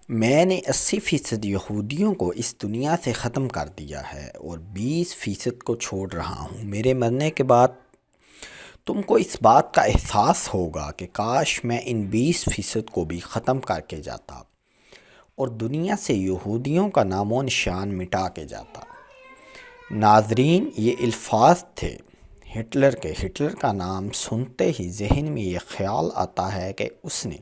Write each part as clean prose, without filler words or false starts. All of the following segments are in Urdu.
میں نے 80% یہودیوں کو اس دنیا سے ختم کر دیا ہے اور 20% کو چھوڑ رہا ہوں۔ میرے مرنے کے بعد تم کو اس بات کا احساس ہوگا کہ کاش میں ان 20% کو بھی ختم کر کے جاتا اور دنیا سے یہودیوں کا نام و نشان مٹا کے جاتا۔ ناظرین، یہ الفاظ تھے ہٹلر کے۔ ہٹلر کا نام سنتے ہی ذہن میں یہ خیال آتا ہے کہ اس نے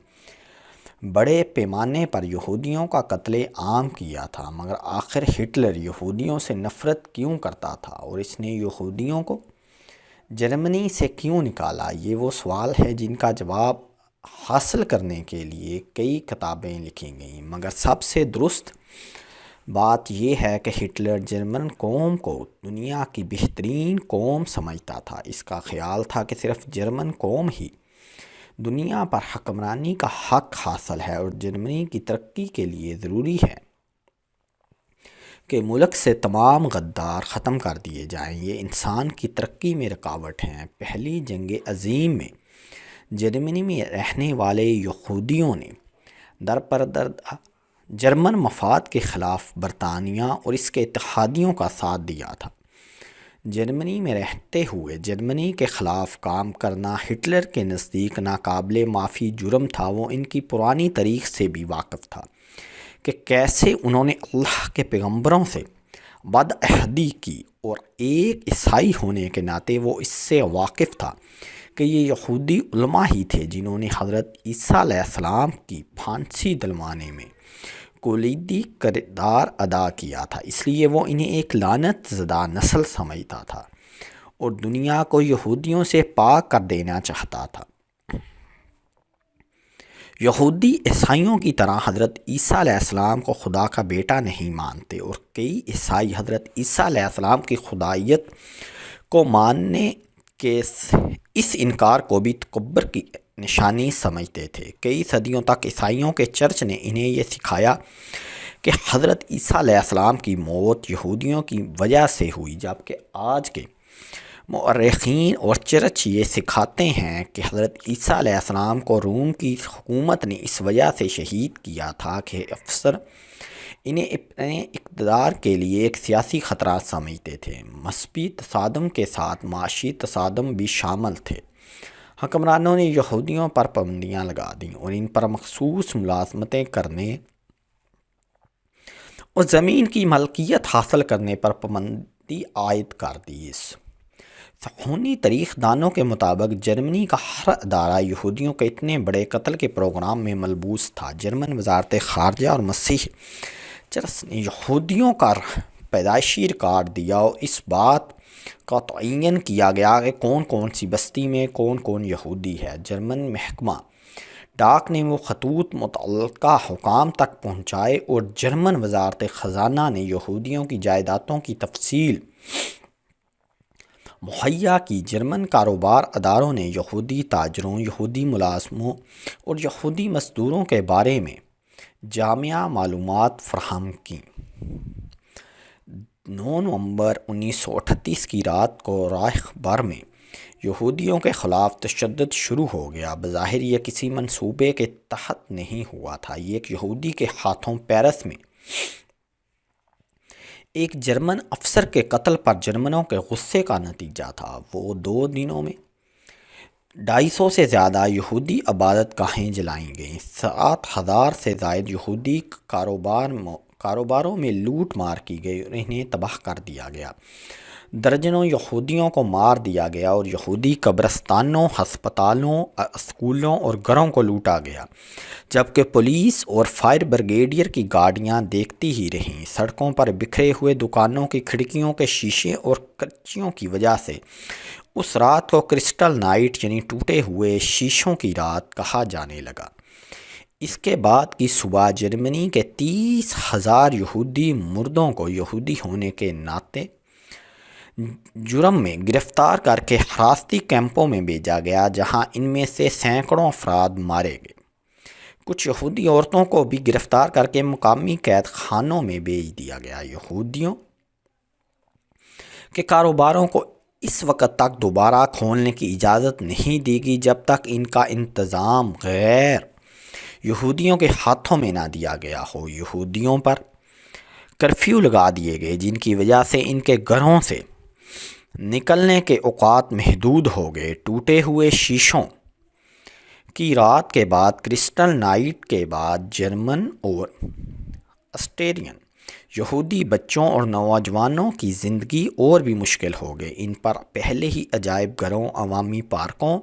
بڑے پیمانے پر یہودیوں کا قتل عام کیا تھا، مگر آخر ہٹلر یہودیوں سے نفرت کیوں کرتا تھا اور اس نے یہودیوں کو جرمنی سے کیوں نکالا؟ یہ وہ سوال ہے جن کا جواب حاصل کرنے کے لیے کئی کتابیں لکھی گئیں، مگر سب سے درست بات یہ ہے کہ ہٹلر جرمن قوم کو دنیا کی بہترین قوم سمجھتا تھا۔ اس کا خیال تھا کہ صرف جرمن قوم ہی دنیا پر حکمرانی کا حق حاصل ہے اور جرمنی کی ترقی کے لیے ضروری ہے کہ ملک سے تمام غدار ختم کر دیے جائیں۔ یہ انسان کی ترقی میں رکاوٹ ہیں۔ پہلی جنگ عظیم میں جرمنی میں رہنے والے یہودیوں نے درپردر جرمن مفاد کے خلاف برطانیہ اور اس کے اتحادیوں کا ساتھ دیا تھا۔ جرمنی میں رہتے ہوئے جرمنی کے خلاف کام کرنا ہٹلر کے نزدیک ناقابل معافی جرم تھا۔ وہ ان کی پرانی تاریخ سے بھی واقف تھا کہ کیسے انہوں نے اللہ کے پیغمبروں سے بدعہدی کی، اور ایک عیسائی ہونے کے ناطے وہ اس سے واقف تھا کہ یہ یہودی علماء ہی تھے جنہوں نے حضرت عیسیٰ علیہ السلام کی پھانسی دلوانے میں کلیدی کردار ادا کیا تھا۔ اس لیے وہ انہیں ایک لعنت زدہ نسل سمجھتا تھا اور دنیا کو یہودیوں سے پاک کر دینا چاہتا تھا۔ یہودی عیسائیوں کی طرح حضرت عیسیٰ علیہ السلام کو خدا کا بیٹا نہیں مانتے، اور کئی عیسائی حضرت عیسیٰ علیہ السلام کی خدائیت کو ماننے کے اس انکار کو بھی تکبر کی نشانی سمجھتے تھے۔ کئی صدیوں تک عیسائیوں کے چرچ نے انہیں یہ سکھایا کہ حضرت عیسیٰ علیہ السلام کی موت یہودیوں کی وجہ سے ہوئی، جبکہ آج کے مورخین اور چرچ یہ سکھاتے ہیں کہ حضرت عیسیٰ علیہ السلام کو روم کی حکومت نے اس وجہ سے شہید کیا تھا کہ افسر انہیں اپنے اقتدار کے لیے ایک سیاسی خطرہ سمجھتے تھے۔ مذہبی تصادم کے ساتھ معاشی تصادم بھی شامل تھے۔ حکمرانوں نے یہودیوں پر پابندیاں لگا دیں اور ان پر مخصوص ملازمتیں کرنے اور زمین کی ملکیت حاصل کرنے پر پابندی عائد کر دی۔ صہیونی تاریخ دانوں کے مطابق جرمنی کا ہر ادارہ یہودیوں کے اتنے بڑے قتل کے پروگرام میں ملبوس تھا۔ جرمن وزارت خارجہ اور مسیح چرچ نے یہودیوں کا پیدائشی ریکارڈ دیا اور اس بات کا تعین کیا گیا کہ کون کون سی بستی میں کون کون یہودی ہے۔ جرمن محکمہ ڈاک نے وہ خطوط متعلقہ حکام تک پہنچائے اور جرمن وزارت خزانہ نے یہودیوں کی جائیدادوں کی تفصیل مہیا کی۔ جرمن کاروبار اداروں نے یہودی تاجروں، یہودی ملازموں اور یہودی مزدوروں کے بارے میں جامع معلومات فراہم کیں۔ 9 نومبر 1938 کی رات کو رائخ بھر میں یہودیوں کے خلاف تشدد شروع ہو گیا۔ بظاہر یہ کسی منصوبے کے تحت نہیں ہوا تھا، یہ ایک یہودی کے ہاتھوں پیرس میں ایک جرمن افسر کے قتل پر جرمنوں کے غصے کا نتیجہ تھا۔ وہ 2 دنوں میں 250 سے زیادہ یہودی عبادت گاہیں جلائیں گئیں۔ 7000 سے زائد یہودی کاروباروں میں لوٹ مار کی گئی اور انہیں تباہ کر دیا گیا۔ درجنوں یہودیوں کو مار دیا گیا اور یہودی قبرستانوں، ہسپتالوں، اسکولوں اور گھروں کو لوٹا گیا، جبکہ پولیس اور فائر بریگیڈ کی گاڑیاں دیکھتی ہی رہیں۔ سڑکوں پر بکھرے ہوئے دکانوں کی کھڑکیوں کے شیشے اور کچیوں کی وجہ سے اس رات کو کرسٹل نائٹ یعنی ٹوٹے ہوئے شیشوں کی رات کہا جانے لگا۔ اس کے بعد کی صبح جرمنی کے 30,000 یہودی مردوں کو یہودی ہونے کے ناطے جرم میں گرفتار کر کے حراستی کیمپوں میں بھیجا گیا، جہاں ان میں سے سینکڑوں افراد مارے گئے۔ کچھ یہودی عورتوں کو بھی گرفتار کر کے مقامی قید خانوں میں بھیج دیا گیا۔ یہودیوں کے کاروباروں کو اس وقت تک دوبارہ کھولنے کی اجازت نہیں دی گئی جب تک ان کا انتظام غیر یہودیوں کے ہاتھوں میں نہ دیا گیا ہو۔ یہودیوں پر کرفیو لگا دیے گئے، جن کی وجہ سے ان کے گھروں سے نکلنے کے اوقات محدود ہو گئے۔ ٹوٹے ہوئے شیشوں کی رات کے بعد، کرسٹل نائٹ کے بعد، جرمن اور آسٹرین یہودی بچوں اور نوجوانوں کی زندگی اور بھی مشکل ہو گئی۔ ان پر پہلے ہی عجائب گھروں، عوامی پارکوں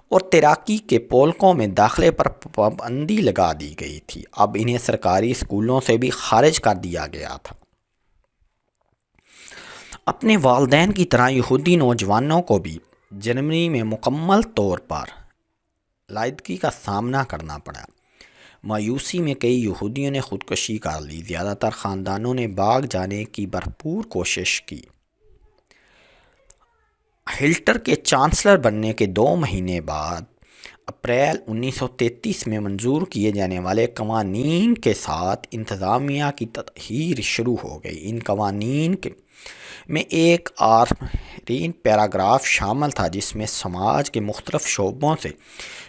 اور تیراکی کے پولکوں میں داخلے پر پابندی لگا دی گئی تھی۔ اب انہیں سرکاری اسکولوں سے بھی خارج کر دیا گیا تھا۔ اپنے والدین کی طرح یہودی نوجوانوں کو بھی جرمنی میں مکمل طور پر علیحدگی کا سامنا کرنا پڑا۔ مایوسی میں کئی یہودیوں نے خودکشی کر لی۔ زیادہ تر خاندانوں نے بھاگ جانے کی بھرپور کوشش کی۔ ہٹلر کے چانسلر بننے کے 2 مہینے بعد اپریل 1933 میں منظور کیے جانے والے قوانین کے ساتھ انتظامیہ کی تطہیر شروع ہو گئی۔ ان قوانین میں ایک آخری پیراگراف شامل تھا جس میں سماج کے مختلف شعبوں سے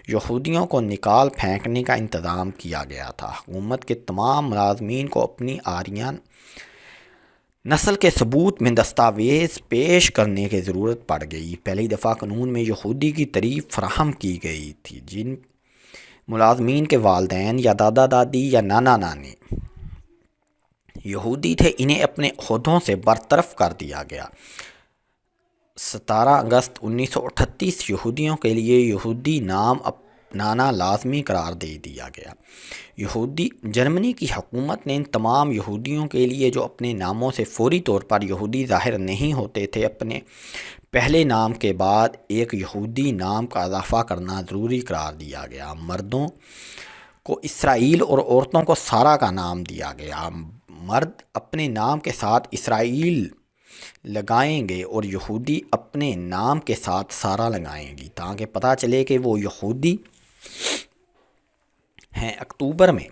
یہودیوں کو نکال پھینکنے کا انتظام کیا گیا تھا۔ حکومت کے تمام ملازمین کو اپنی آرین نسل کے ثبوت میں دستاویز پیش کرنے کی ضرورت پڑ گئی۔ پہلی دفعہ قانون میں یہودی کی تعریف فراہم کی گئی تھی۔ جن ملازمین کے والدین یا دادا دادی یا نانا نانی یہودی تھے، انہیں اپنے عہدوں سے برطرف کر دیا گیا۔ 17 اگست 1938 یہودیوں کے لیے یہودی نام اپنانا لازمی قرار دے دیا گیا۔ جرمنی کی حکومت نے ان تمام یہودیوں کے لیے جو اپنے ناموں سے فوری طور پر یہودی ظاہر نہیں ہوتے تھے، اپنے پہلے نام کے بعد ایک یہودی نام کا اضافہ کرنا ضروری قرار دیا گیا۔ مردوں کو اسرائیل اور عورتوں کو سارا کا نام دیا گیا۔ مرد اپنے نام کے ساتھ اسرائیل لگائیں گے اور یہودی اپنے نام کے ساتھ سارا لگائیں گی تاکہ پتہ چلے کہ وہ یہودی ہیں۔ اکتوبر میں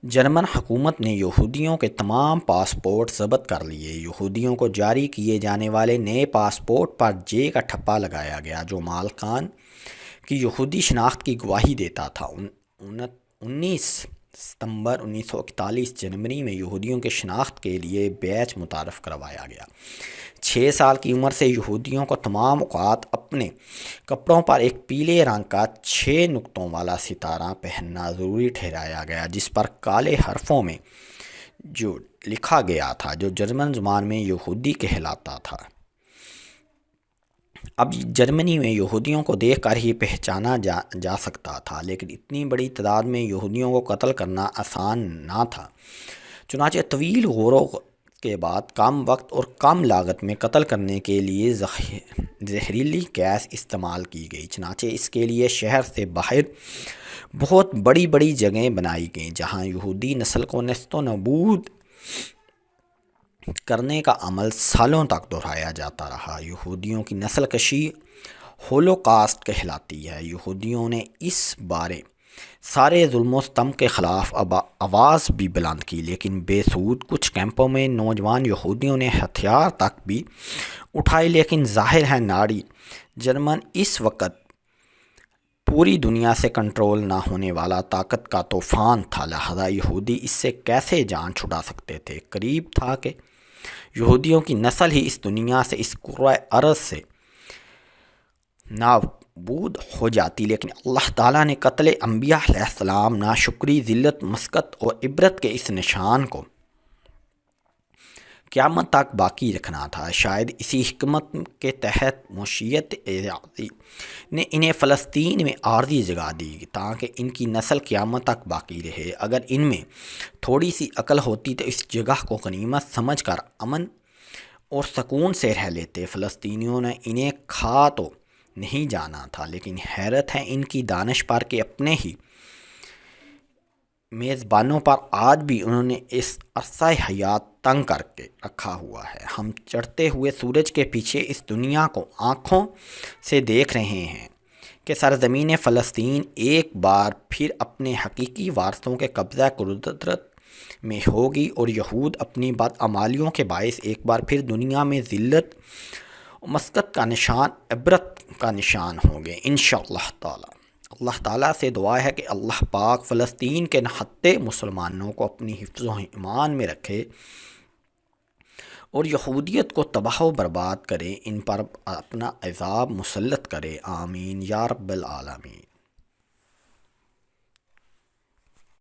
جرمن حکومت نے یہودیوں کے تمام پاسپورٹ ضبط کر لیے۔ یہودیوں کو جاری کیے جانے والے نئے پاسپورٹ پر جے کا ٹھپا لگایا گیا جو مالکان کی یہودی شناخت کی گواہی دیتا تھا۔ 19 ستمبر 1941 جرمنی میں یہودیوں کے شناخت کے لیے بیچ متعارف کروایا گیا۔ 6 سال کی عمر سے یہودیوں کو تمام اوقات اپنے کپڑوں پر ایک پیلے رنگ کا 6 نقطوں والا ستارہ پہننا ضروری ٹھہرایا گیا، جس پر کالے حرفوں میں جو لکھا گیا تھا جو جرمن زبان میں یہودی کہلاتا تھا۔ اب جرمنی میں یہودیوں کو دیکھ کر ہی پہچانا جا سکتا تھا، لیکن اتنی بڑی تعداد میں یہودیوں کو قتل کرنا آسان نہ تھا۔ چنانچہ طویل غور کے بعد کم وقت اور کم لاگت میں قتل کرنے کے لیے زہریلی گیس استعمال کی گئی۔ چنانچہ اس کے لیے شہر سے باہر بہت بڑی بڑی جگہیں بنائی گئیں جہاں یہودی نسل کو نیست و نابود کرنے کا عمل سالوں تک دہرایا جاتا رہا۔ یہودیوں کی نسل کشی ہولوکاسٹ کہلاتی ہے۔ یہودیوں نے اس بارے سارے ظلم و ستم کے خلاف آواز بھی بلند کی، لیکن بے سود۔ کچھ کیمپوں میں نوجوان یہودیوں نے ہتھیار تک بھی اٹھائے، لیکن ظاہر ہے ناڑی جرمن اس وقت پوری دنیا سے کنٹرول نہ ہونے والا طاقت کا طوفان تھا، لہذا یہودی اس سے کیسے جان چھڑا سکتے تھے؟ قریب تھا کہ یہودیوں کی نسل ہی اس دنیا سے، اس کرۂ ارض سے نابود ہو جاتی، لیکن اللہ تعالیٰ نے قتل انبیاء علیہ السلام، ناشکری، ذلت، مسقط اور عبرت کے اس نشان کو قیامت تک باقی رکھنا تھا۔ شاید اسی حکمت کے تحت مشیت الہی نے انہیں فلسطین میں عارضی جگہ دی تاکہ ان کی نسل قیامت تک باقی رہے۔ اگر ان میں تھوڑی سی عقل ہوتی تو اس جگہ کو غنیمت سمجھ کر امن اور سکون سے رہ لیتے۔ فلسطینیوں نے انہیں کھا تو نہیں جانا تھا، لیکن حیرت ہے ان کی دانش پر کہ اپنے ہی میزبانوں پر آج بھی انہوں نے اس عرصہ حیات تنگ کر کے رکھا ہوا ہے۔ ہم چڑھتے ہوئے سورج کے پیچھے اس دنیا کو آنکھوں سے دیکھ رہے ہیں کہ سرزمین فلسطین ایک بار پھر اپنے حقیقی وارثوں کے قبضہ قدرت میں ہوگی، اور یہود اپنی بدعمالیوں کے باعث ایک بار پھر دنیا میں ذلت و مسقط کا نشان، عبرت کا نشان ہوں گے انشاءاللہ تعالی۔ اللہ تعالیٰ سے دعا ہے کہ اللہ پاک فلسطین کے نہتے مسلمانوں کو اپنی حفظ و ایمان میں رکھے اور یہودیت کو تباہ و برباد کرے، ان پر اپنا عذاب مسلط کرے، آمین یا رب العالمین۔